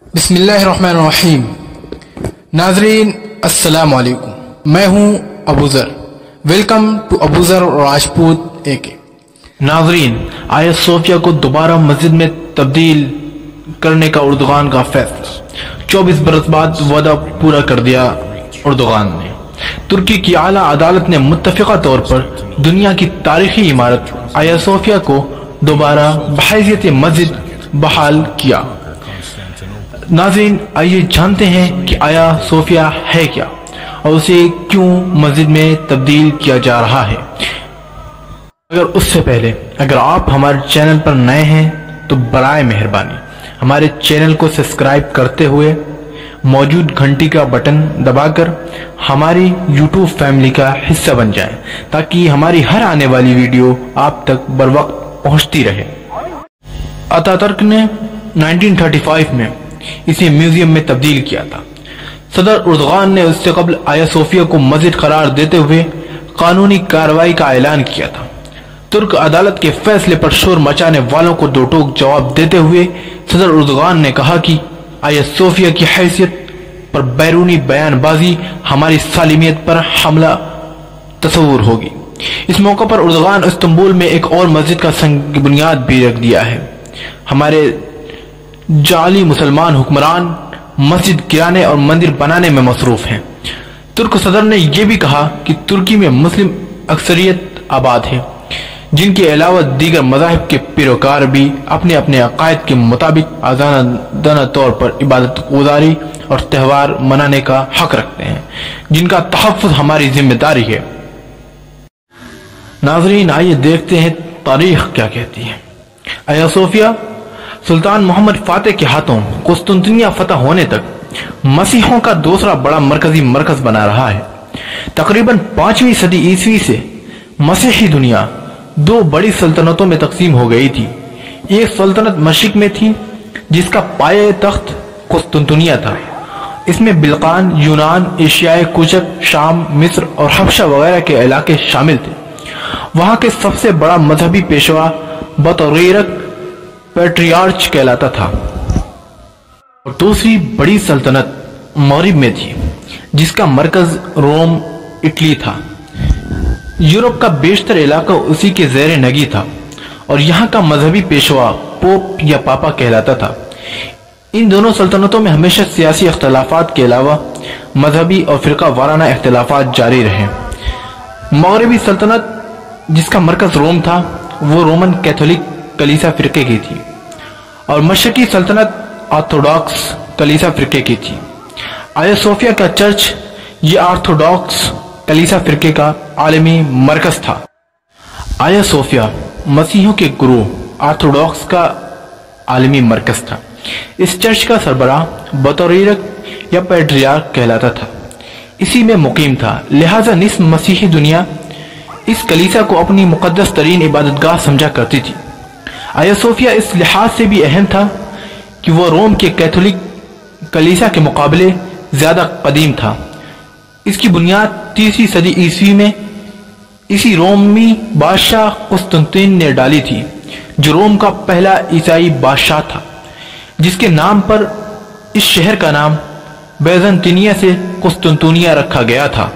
بسم اللہ الرحمن الرحیم۔ ناظرین السلام علیکم، میں ہوں ابو ذر۔ ویلکم ٹو ابو ذر راجپوت اے کے۔ ناظرین، آیا صوفیہ کو دوبارہ مسجد میں تبدیل کرنے کا اردوغان کا فیصلہ 24 برس بعد وعدہ پورا کر دیا اردوغان نے۔ ترکی کی اعلیٰ عدالت نے متفقہ طور پر دنیا کی تاریخی عمارت آیا صوفیہ کو دوبارہ بحیثیت مسجد بحال کیا۔ ناظرین، آئیے جانتے ہیں کہ آیا صوفیہ ہے کیا اور اسے کیوں مسجد میں تبدیل کیا جا رہا ہے۔ اگر اس سے پہلے اگر آپ ہمارے چینل پر نئے ہیں تو برائے مہربانی ہمارے چینل کو سبسکرائب کرتے ہوئے موجود گھنٹی کا بٹن دبا کر ہماری یوٹیوب فیملی کا حصہ بن جائیں تاکہ ہماری ہر آنے والی ویڈیو آپ تک بروقت پہنچتی رہے۔ اتاترک نے 1935 میں اسے میوزیم میں تبدیل کیا تھا۔ صدر اردوغان نے اس سے قبل آیا صوفیہ کو مسجد قرار دیتے ہوئے قانونی کارروائی کا اعلان کیا تھا۔ ترک عدالت کے فیصلے پر شور مچانے والوں کو دو ٹوک جواب دیتے ہوئے صدر اردوغان نے کہا کہ آیا صوفیہ کی حیثیت پر بیرونی بیان بازی ہماری سالمیت پر حملہ تصور ہوگی۔ اس موقع پر اردوغان استنبول میں ایک اور مسجد کا سنگ بنیاد بھی رکھ دیا ہے۔ ہمارے جعلی مسلمان حکمران مسجد گرانے اور مندر بنانے میں مصروف ہیں۔ ترک صدر نے یہ بھی کہا کہ ترکی میں مسلم اکثریت آباد ہے، جن کے علاوہ دیگر مذاہب کے پیروکار بھی اپنے اپنے عقائد کے مطابق آزادانہ طور پر عبادت گزاری اور تہوار منانے کا حق رکھتے ہیں، جن کا تحفظ ہماری ذمہ داری ہے۔ ناظرین، آئیے دیکھتے ہیں تاریخ کیا کہتی ہے۔ آیا صوفیہ سلطان محمد فاتح کے ہاتھوں قسطنطنیہ فتح ہونے تک مسیحوں کا دوسرا بڑا مرکزی مرکز بنا رہا ہے۔ تقریباً 5ویں صدی عیسوی سے مسیحی دنیا دو بڑی سلطنتوں میں تقسیم ہو گئی تھی۔ ایک سلطنت مشرق میں تھی جس کا پایہ تخت قسطنطنیہ تھا۔ اس میں بلقان، یونان، ایشیائے کوچک، شام، مصر اور حبشہ وغیرہ کے علاقے شامل تھے۔ وہاں کے سب سے بڑا مذہبی پیشوا بطریرک پیٹریارچ کہلاتا تھا، اور دوسری بڑی سلطنت مغرب میں تھی جس کا مرکز روم، اٹلی تھا۔ یورپ کا بیشتر علاقہ اسی کے زیر نگی تھا اور یہاں کا مذہبی پیشوا پوپ یا پاپا کہلاتا تھا۔ ان دونوں سلطنتوں میں ہمیشہ سیاسی اختلافات کے علاوہ مذہبی اور فرقہ وارانہ اختلافات جاری رہے۔ مغربی سلطنت جس کا مرکز روم تھا وہ رومن کیتھولک کلیسا فرقے کی تھی، اور مشرقی سلطنت آرتھوڈاکس کلیسا فرقے کی تھی۔ آیا صوفیہ کا چرچ یہ آرتھوڈاکس کلیسا فرقے کا عالمی مرکز تھا۔ آیا صوفیہ مسیحیوں کے گروہ آرتھوڈاکس کا عالمی مرکز تھا۔ اس چرچ کا سربراہ بطریرک یا پیٹریارک کہلاتا تھا، اسی میں مقیم تھا، لہذا نصف مسیحی دنیا اس کلیسا کو اپنی مقدس ترین عبادت گاہ سمجھا کرتی تھی۔ آیا صوفیہ اس لحاظ سے بھی اہم تھا کہ وہ روم کے کیتھولک کلیسا کے مقابلے زیادہ قدیم تھا۔ اس کی بنیاد 3ویں صدی عیسوی میں اسی رومی بادشاہ قسطنطین نے ڈالی تھی، جو روم کا پہلا عیسائی بادشاہ تھا، جس کے نام پر اس شہر کا نام بیزنطینیہ سے قسطنطنیہ رکھا گیا تھا۔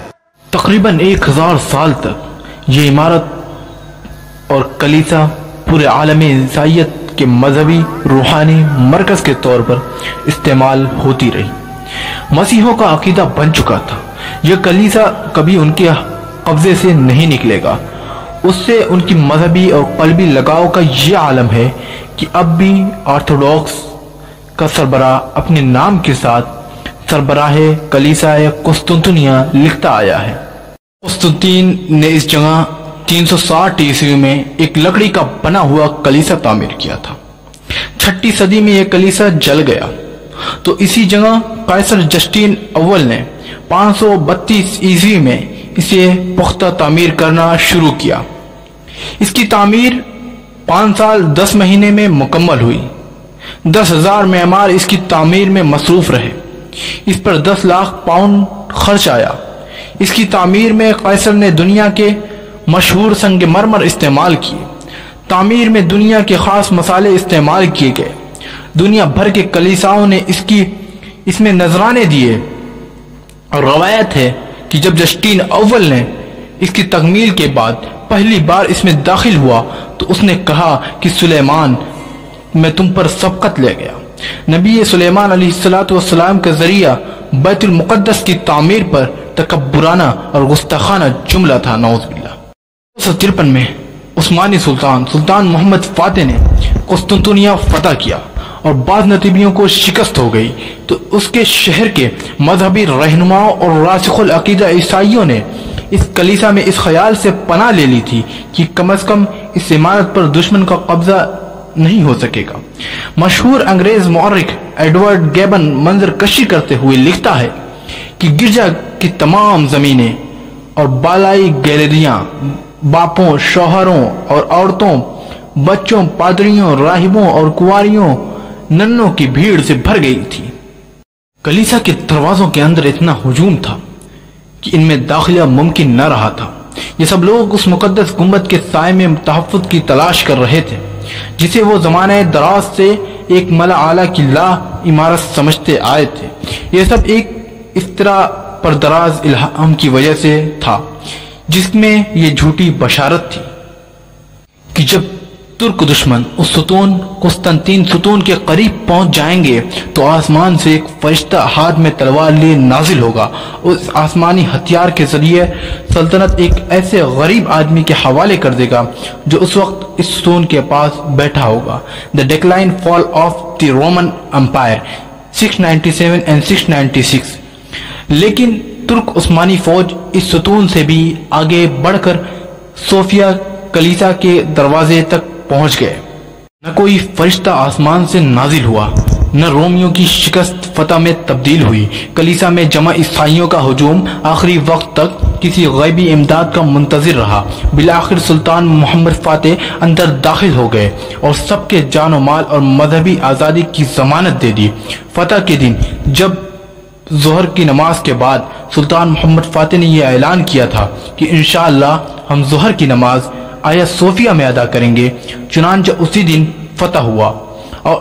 تقریباً 1000 سال تک یہ عمارت اور کلیسا پورے عالم عیسائیت کے مذہبی روحانی مرکز کے طور پر استعمال ہوتی رہی۔ مسیحوں کا عقیدہ بن چکا تھا یہ کلیسا کبھی ان کے قبضے سے نہیں نکلے گا۔ اس سے ان کی مذہبی اور قلبی لگاؤ کا یہ عالم ہے کہ اب بھی آرتھوڈاکس کا سربراہ اپنے نام کے ساتھ سربراہ کلیسا قسطنطنیہ لکھتا آیا ہے۔ قسطنطین نے اس جگہ 360 عیسوی میں ایک لکڑی کا بنا ہوا کلیسا تعمیر کیا تھا۔ 6 صدی میں یہ کلیسا جل گیا تو اسی جگہ قیصر جسٹین اول نے 532 عیسوی میں اسے پختہ تعمیر کرنا شروع کیا۔ اس کی تعمیر 5 سال 10 مہینے میں مکمل ہوئی۔ 10,000 معمار اس کی تعمیر میں مصروف رہے۔ اس پر 10 لاکھ پاؤنڈ خرچ آیا۔ اس کی تعمیر میں قیصر نے دنیا کے مشہور سنگ مرمر استعمال کیے۔ تعمیر میں دنیا کے خاص مسالے استعمال کیے گئے۔ دنیا بھر کے کلیساؤں نے اس میں نذرانے دیے، اور روایت ہے کہ جب جسٹین اول نے اس کی تکمیل کے بعد پہلی بار اس میں داخل ہوا تو اس نے کہا کہ سلیمان، میں تم پر سبقت لے گیا۔ نبی سلیمان علیہ السلام کے ذریعہ بیت المقدس کی تعمیر پر تکبرانہ اور گستاخانہ جملہ تھا، نعوذ باللہ۔ 1953 میں عثمانی سلطان محمد فاتح نے قسطنطنیہ فتح کیا اور بعض نتیبیوں کو شکست ہو گئی، تو اس کے شہر کے مذہبی رہنماؤں اور راسخ العقیدہ عیسائیوں نے اس کلیسا میں اس خیال سے پناہ لے لی تھی کہ کم از کم اس عمارت پر دشمن کا قبضہ نہیں ہو سکے گا۔ مشہور انگریز مورخ ایڈورڈ گیبن منظر کشی کرتے ہوئے لکھتا ہے کہ گرجا کی تمام زمینیں اور بالائی گیلریاں باپوں، شوہروں اور عورتوں، بچوں، پادریوں، راہبوں اور کنواریوں، ننوں کی بھیڑ سے بھر گئی تھی۔ کلیسا کے دروازوں کے اندر اتنا ہجوم تھا کہ ان میں داخلہ ممکن نہ رہا تھا۔ یہ سب لوگ اس مقدس گنبد کے سائے میں تحفظ کی تلاش کر رہے تھے، جسے وہ زمانہ دراز سے ایک ملا اعلیٰ کی لا عمارت سمجھتے آئے تھے۔ یہ سب ایک افتراء پر دراز الہام کی وجہ سے تھا، جس میں یہ جھوٹی بشارت تھی کہ جب ترک دشمن اس ستون قسطنطین ستون کے قریب پہنچ جائیں گے تو آسمان سے ایک فرشتہ ہاتھ میں تلوار لیے نازل ہوگا۔ اس آسمانی ہتھیار کے ذریعے سلطنت ایک ایسے غریب آدمی کے حوالے کر دے گا جو اس وقت اس ستون کے پاس بیٹھا ہوگا۔ The Decline Fall of the Roman Empire 697 and 696۔ لیکن ترک عثمانی فوج اس ستون سے بھی آگے بڑھ کر صوفیہ کلیسا کے دروازے تک پہنچ گئے۔ نہ کوئی فرشتہ آسمان سے نازل ہوا، نہ رومیوں کی شکست فتح میں تبدیل ہوئی۔ کلیسا میں جمع عیسائیوں کا ہجوم آخری وقت تک کسی غیبی امداد کا منتظر رہا۔ بالآخر سلطان محمد فاتح اندر داخل ہو گئے اور سب کے جان و مال اور مذہبی آزادی کی ضمانت دے دی۔ فتح کے دن جب ظہر کی نماز کے بعد سلطان محمد فاتح نے یہ اعلان کیا تھا کہ انشاءاللہ ہم ظہر کی نماز آیا صوفیہ میں ادا کریں گے، چنانچہ اسی دن فتح ہوا اور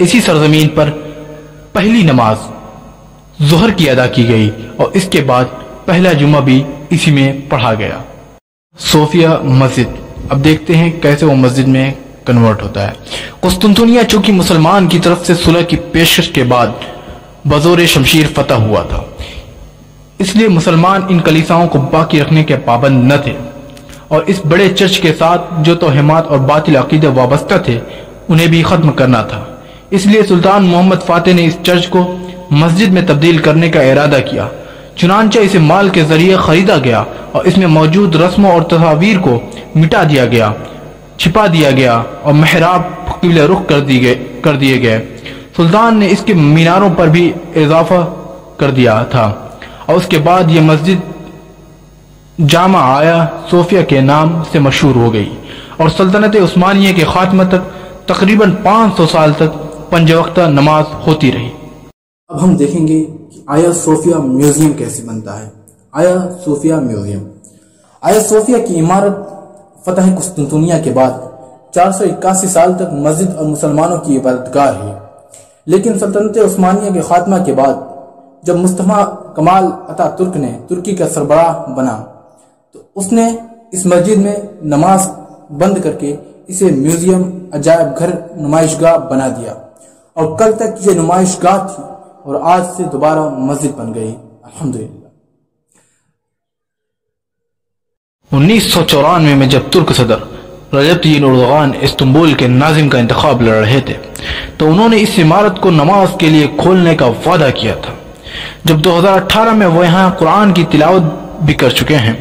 اسی سرزمین پر پہلی نماز ظہر کی ادا کی گئی اور اس کے بعد پہلا جمعہ بھی اسی میں پڑھا گیا۔ صوفیہ مسجد، اب دیکھتے ہیں کیسے وہ مسجد میں کنورٹ ہوتا ہے۔ قسطنطنیہ چونکہ مسلمان کی طرف سے صلح کی پیشکش کے بعد بزور شمشیر فتح ہوا تھا، اس لیے مسلمان ان کلیساؤں کو باقی رکھنے کے پابند نہ تھے، اور اس بڑے چرچ کے ساتھ جو توہمات اور باطل عقیدے وابستہ تھے انہیں بھی ختم کرنا تھا۔ اس لیے سلطان محمد فاتح نے اس چرچ کو مسجد میں تبدیل کرنے کا ارادہ کیا، چنانچہ اسے مال کے ذریعے خریدا گیا اور اس میں موجود رسموں اور تصاویر کو مٹا دیا گیا، چھپا دیا گیا اور محراب قبلہ رخ کر دیے گئے۔ سلطان نے اس کے میناروں پر بھی اضافہ کر دیا تھا اور اس کے بعد یہ مسجد جامع آیا صوفیہ کے نام سے مشہور ہو گئی اور سلطنت عثمانیہ کے خاتمہ تک تقریباً 500 سال تک 5 وقتہ نماز ہوتی رہی۔ اب ہم دیکھیں گے کہ آیا صوفیہ میوزیم کیسے بنتا ہے۔ آیا صوفیہ میوزیم، آیا صوفیہ کی عمارت فتح قسطنطنیہ کے بعد 481 سال تک مسجد اور مسلمانوں کی عبادتگاہ رہی، لیکن سلطنت عثمانیہ کے خاتمہ کے بعد جب مصطفی کمال اتا ترک نے ترکی کا سربراہ بنا تو اس نے اس مسجد میں نماز بند کر کے اسے میوزیم، عجائب گھر، نمائش گاہ بنا دیا، اور کل تک یہ نمائش گاہ تھی اور آج سے دوبارہ مسجد بن گئی، الحمدللہ۔ 1994 میں جب ترک صدر رجب طیب اردوغان استنبول کے ناظم کا انتخاب لڑ رہے تھے تو انہوں نے اس عمارت کو نماز کے لیے کھولنے کا وعدہ کیا تھا۔ جب 2018 میں وہ یہاں قرآن کی تلاوت بھی کر چکے ہیں،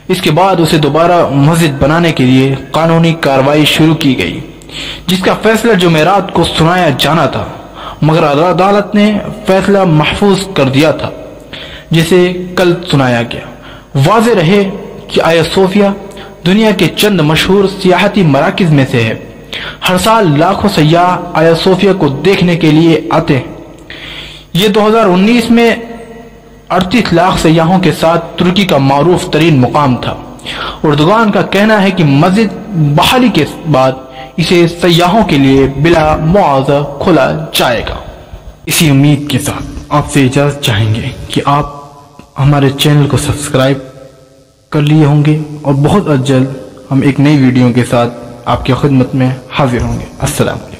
اس کے بعد اسے دوبارہ مسجد بنانے کے لیے قانونی کارروائی شروع کی گئی، جس کا فیصلہ جمعرات کو سنایا جانا تھا، مگر عدالت نے فیصلہ محفوظ کر دیا تھا جسے کل سنایا گیا۔ واضح رہے کہ آیا صوفیہ دنیا کے چند مشہور سیاحتی مراکز میں سے ہے۔ ہر سال لاکھوں سیاح آیا صوفیہ کو دیکھنے کے لیے آتے ہیں۔ یہ 2019 میں 38 لاکھ سیاحوں کے ساتھ ترکی کا معروف ترین مقام تھا۔ اردوغان کا کہنا ہے کہ مسجد بحالی کے بعد اسے سیاحوں کے لیے بلا معاوضہ کھولا جائے گا۔ اسی امید کے ساتھ آپ سے اجازت چاہیں گے کہ آپ ہمارے چینل کو سبسکرائب کر لیے ہوں گے، اور بہت جلد ہم ایک نئی ویڈیو کے ساتھ آپ کی خدمت میں حاضر ہوں گے۔ السلام علیکم۔